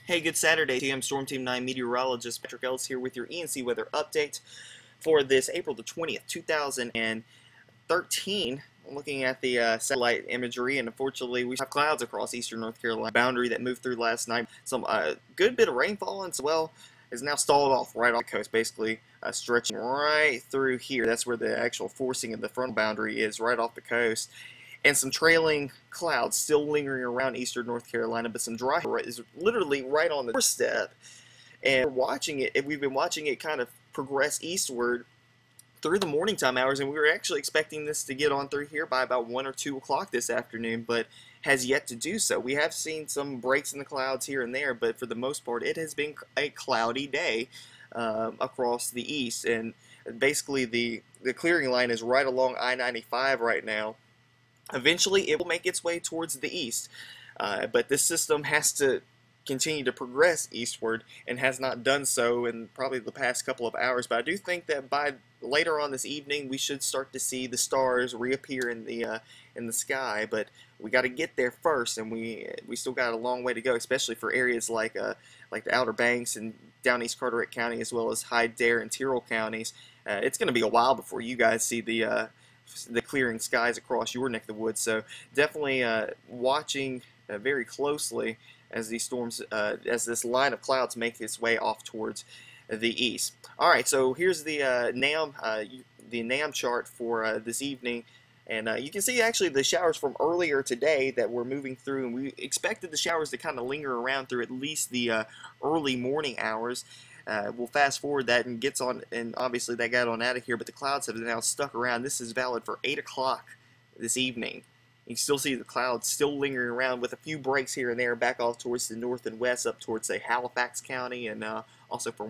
Hey, good Saturday. I'm Storm Team 9 Meteorologist Patrick Ellis here with your ENC Weather update for this April the 20th, 2013. I'm looking at the satellite imagery, and unfortunately we have clouds across eastern North Carolina boundary that moved through last night. Some good bit of rainfall, and as well is now stalled off right off the coast, basically stretching right through here. That's where the actual forcing of the frontal boundary is, right off the coast. And some trailing clouds still lingering around eastern North Carolina, but some dry is literally right on the doorstep. And we've been watching it kind of progress eastward through the morning time hours, and we were actually expecting this to get on through here by about 1 or 2 o'clock this afternoon, but has yet to do so. We have seen some breaks in the clouds here and there, but for the most part it has been a cloudy day across the east. And basically the clearing line is right along I-95 right now. Eventually it will make its way towards the east, but this system has to continue to progress eastward and has not done so in probably the past couple of hours. But I do think that by later on this evening we should start to see the stars reappear in the sky. But we got to get there first, and we still got a long way to go, especially for areas like the Outer Banks and down East Carteret County, as well as Hyde, Dare, and Tyrrell counties. It's going to be a while before you guys see the clearing skies across your neck of the woods. So definitely watching very closely as these storms, as this line of clouds make its way off towards the east. All right, so here's the NAM chart for this evening, and you can see actually the showers from earlier today that were moving through, and we expected the showers to kind of linger around through at least the early morning hours. We'll fast forward that and gets on, and obviously that got on out of here, but the clouds have now stuck around. This is valid for 8 o'clock this evening. You can still see the clouds still lingering around with a few breaks here and there back off towards the north and west, up towards, say, Halifax County, and also for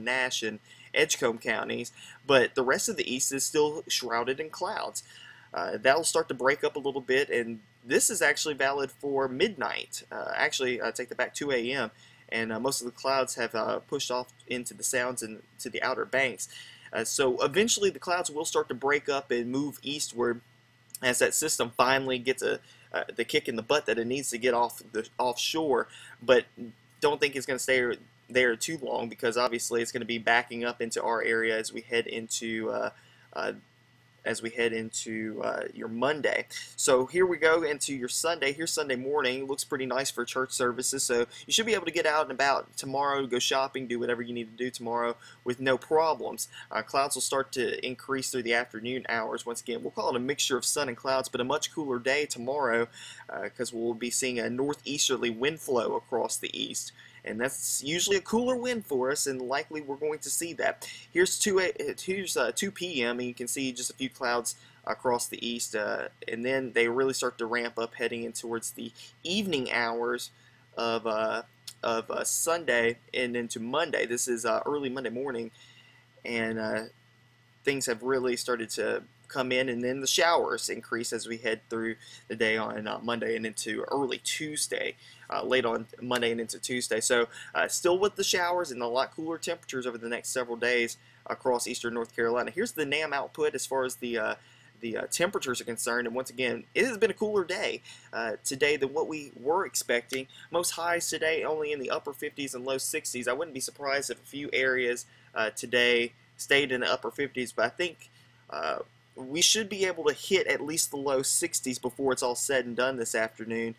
Nash and Edgecombe counties. But the rest of the east is still shrouded in clouds. That'll start to break up a little bit, and this is actually valid for midnight. Actually, I take that back, 2 a.m. And most of the clouds have pushed off into the sounds and to the Outer Banks. So eventually the clouds will start to break up and move eastward as that system finally gets the kick in the butt that it needs to get offshore. But don't think it's going to stay there too long, because obviously it's going to be backing up into our area as we head into your Monday. So here we go into your Sunday. Here's Sunday morning. Looks pretty nice for church services, so you should be able to get out and about tomorrow, go shopping, do whatever you need to do tomorrow with no problems. Clouds will start to increase through the afternoon hours. Once again, we'll call it a mixture of sun and clouds, but a much cooler day tomorrow, because we'll be seeing a northeasterly wind flow across the east. And that's usually a cooler wind for us, and likely we're going to see that. Here's 2 p.m., and you can see just a few clouds across the east, and then they really start to ramp up heading in towards the evening hours of Sunday and into Monday. This is early Monday morning, and things have really started to come in, and then the showers increase as we head through the day on Monday and into early Tuesday, late on Monday and into Tuesday. So still with the showers and a lot cooler temperatures over the next several days across eastern North Carolina. Here's the NAM output as far as the temperatures are concerned, and once again, it has been a cooler day today than what we were expecting. Most highs today only in the upper 50s and low 60s. I wouldn't be surprised if a few areas today stayed in the upper 50s, but I think we should be able to hit at least the low 60s before it's all said and done this afternoon,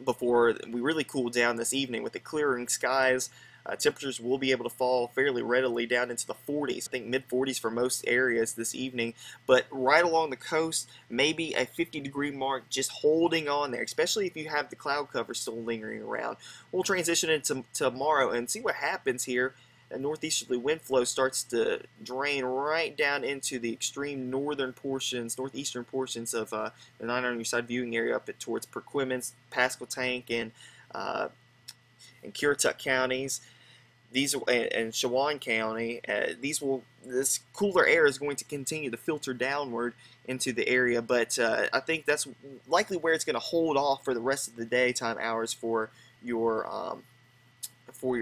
before we really cool down this evening. With the clearing skies, temperatures will be able to fall fairly readily down into the 40s. I think mid-40s for most areas this evening, but right along the coast, maybe a 50-degree mark just holding on there, especially if you have the cloud cover still lingering around. We'll transition into tomorrow and see what happens here. A northeasterly wind flow starts to drain right down into the extreme northern portions, northeastern portions of the 900 side viewing area up towards Perquimans, Pasquotank, and Currituck counties. These and Shawan County. This cooler air is going to continue to filter downward into the area, but I think that's likely where it's going to hold off for the rest of the daytime hours for your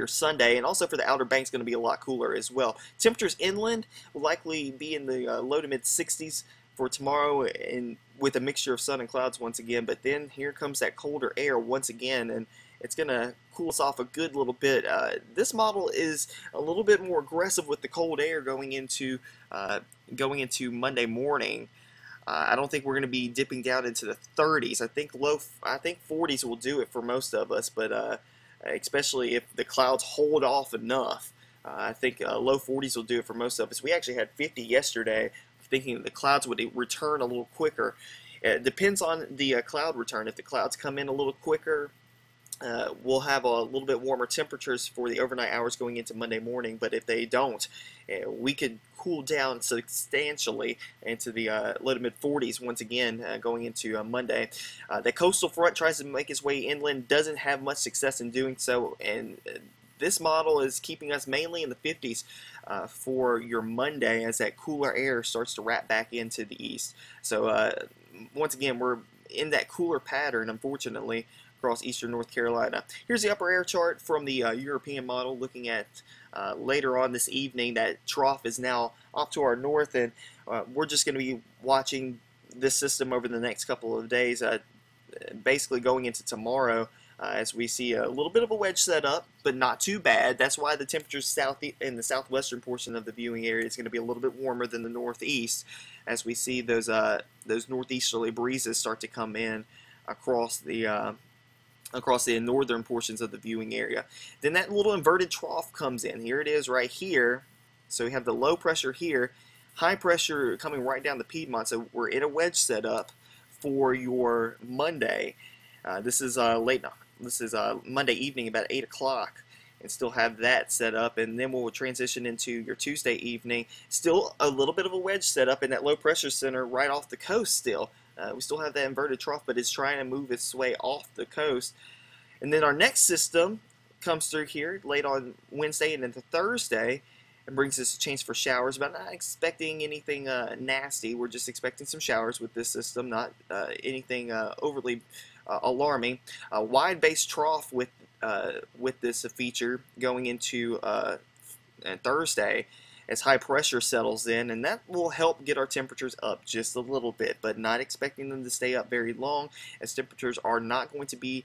Sunday, and also for the Outer Banks going to be a lot cooler as well. Temperatures inland will likely be in the low to mid 60s for tomorrow, and with a mixture of sun and clouds once again. But then here comes that colder air once again, and it's going to cool us off a good little bit. This model is a little bit more aggressive with the cold air going into Monday morning. I don't think we're going to be dipping down into the 30s. I think 40s will do it for most of us, but especially if the clouds hold off enough. I think low 40s will do it for most of us. We actually had 50 yesterday, thinking the clouds would return a little quicker. It depends on the cloud return. If the clouds come in a little quicker, we'll have a little bit warmer temperatures for the overnight hours going into Monday morning, but if they don't, we could cool down substantially into the low to mid 40s once again going into Monday. The coastal front tries to make its way inland, doesn't have much success in doing so, and this model is keeping us mainly in the 50s for your Monday as that cooler air starts to wrap back into the east. So once again, we're in that cooler pattern, unfortunately, across eastern North Carolina. Here's the upper air chart from the European model, looking at later on this evening. That trough is now off to our north, and we're just going to be watching this system over the next couple of days, basically going into tomorrow, as we see a little bit of a wedge set up, but not too bad. That's why the temperatures in the southwestern portion of the viewing area is going to be a little bit warmer than the northeast, as we see those northeasterly breezes start to come in across the northern portions of the viewing area. Then that little inverted trough comes in. Here it is right here. So we have the low pressure here, high pressure coming right down the Piedmont. So we're in a wedge setup for your Monday. This is Monday evening about 8 o'clock, and still have that set up, and then we'll transition into your Tuesday evening. Still a little bit of a wedge setup in that low pressure center right off the coast still. We still have that inverted trough, but it's trying to move its way off the coast. And then our next system comes through here late on Wednesday and into Thursday and brings us a chance for showers, but not expecting anything nasty. We're just expecting some showers with this system, not anything overly alarming. A wide base trough with this feature going into Thursday, as high pressure settles in, and that will help get our temperatures up just a little bit, but not expecting them to stay up very long, as temperatures are not going to be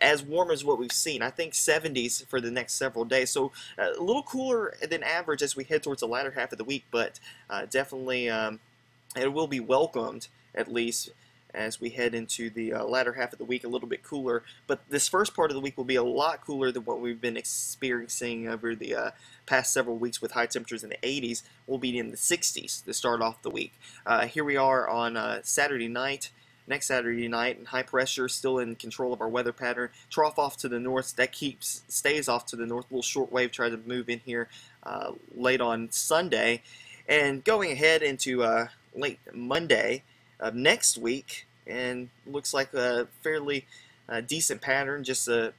as warm as what we've seen. I think 70s for the next several days, so a little cooler than average as we head towards the latter half of the week, but definitely it will be welcomed, at least as we head into the latter half of the week, a little bit cooler. But this first part of the week will be a lot cooler than what we've been experiencing over the past several weeks, with high temperatures in the 80s. We'll be in the 60s to start off the week. Here we are on Saturday night, next Saturday night, and high pressure still in control of our weather pattern. Trough off to the north, that stays off to the north. A little short wave tries to move in here late on Sunday. And going ahead into late Monday of next week, and looks like a fairly decent pattern, just a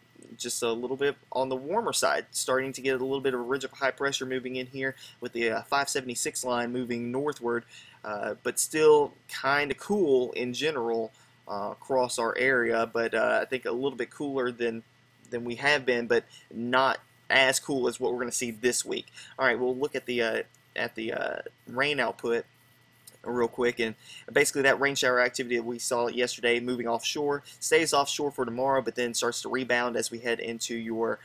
little bit on the warmer side, starting to get a little bit of a ridge of high pressure moving in here with the 576 line moving northward, but still kind of cool in general across our area, but I think a little bit cooler than we have been, but not as cool as what we're going to see this week. All right, we'll look at the rain output real quick, and basically that rain shower activity that we saw yesterday moving offshore stays offshore for tomorrow, but then starts to rebound as we head into your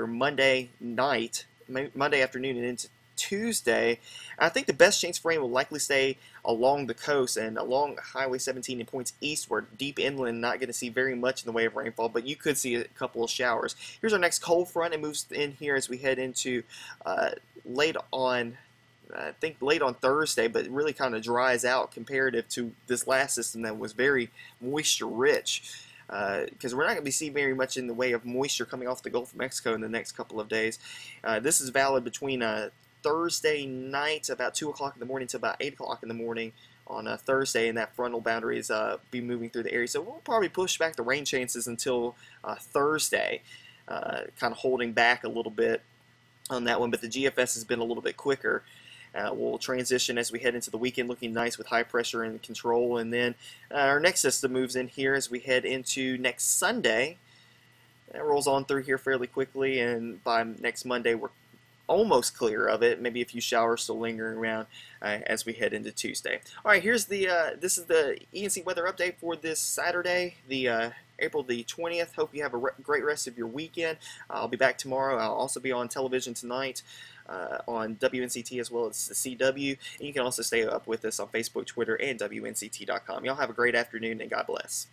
Monday night, Monday afternoon, and into Tuesday. I think the best chance for rain will likely stay along the coast and along Highway 17 and points eastward. Deep inland, not going to see very much in the way of rainfall, but you could see a couple of showers. Here's our next cold front. It moves in here as we head into late on Thursday, but it really kind of dries out comparative to this last system that was very moisture rich, because we're not going to be seeing very much in the way of moisture coming off the Gulf of Mexico in the next couple of days. This is valid between Thursday night about 2 o'clock in the morning to about 8 o'clock in the morning on Thursday, and that frontal boundary is be moving through the area, so we'll probably push back the rain chances until Thursday, kind of holding back a little bit on that one, but the GFS has been a little bit quicker. We'll transition as we head into the weekend looking nice with high pressure and control, and then our next system moves in here as we head into next Sunday. It rolls on through here fairly quickly, and by next Monday we're almost clear of it. Maybe a few showers still lingering around as we head into Tuesday. All right, here's this is the ENC weather update for this Saturday, the April the 20th. Hope you have a great rest of your weekend. I'll be back tomorrow. I'll also be on television tonight on WNCT as well as the CW. And you can also stay up with us on Facebook, Twitter, and WNCT.com. Y'all have a great afternoon, and God bless.